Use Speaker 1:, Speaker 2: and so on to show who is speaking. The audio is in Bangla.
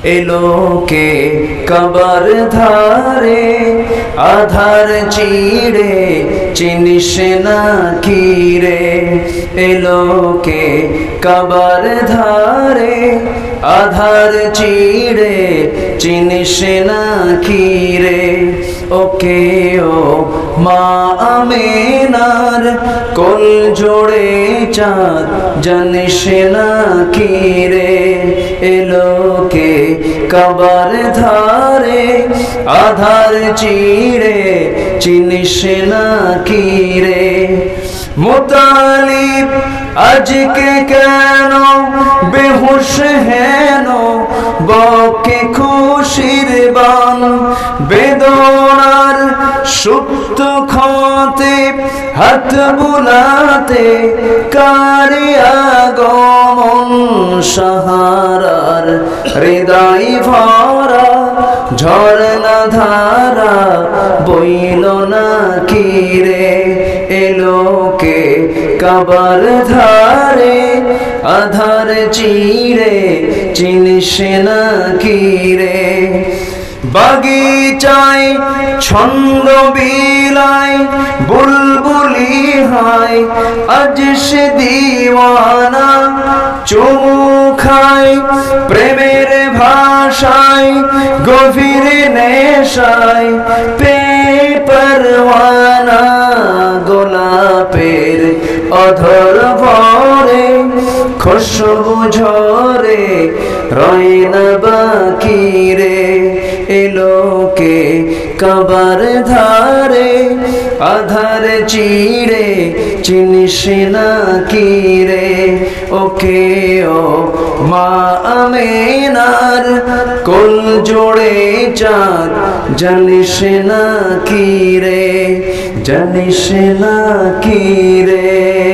Speaker 1: এলোকে কবর ধারে আধার চিড়ে চিনিস না কি রে এলোকে কবর ধারে আধার চিড়ে চিনিস না কি রে ওকে ও মা আমেনার কোল জোড়ে চাঁদ জানিস না কি রে এলোকে কবর ধারে আধার চিড়ে চিনিস না কি রে মুতালিব আজকে কেন বেহুশ হেন বকে খুশির বান বেদনার সুপ্ত ক্ষতে হাত বুলাতে কারে আগমন সাহারার হৃদয় ভরা ঝরনা ধারা বইল না কি রে এলোকে কবর ধারে আধার চিড়ে চিনিস না কি রে বাগিচায় ছন্দ বিলায় বুলবুলি হায় আজ সে দিওয়ানা চুমু খায় প্রেমের ভাষায় গভীর নেশায় পরওয়ানা গোলাপের অধর ভরে খুশবু ঝরে রয় না বাকি রে এলোকে কবর ধারে আধার চিড়ে চিনিস না কি রে ওকে ও মা আমেনার কোল জোড়ে চাঁদ জানিস না কি রে জানিস না কি রে।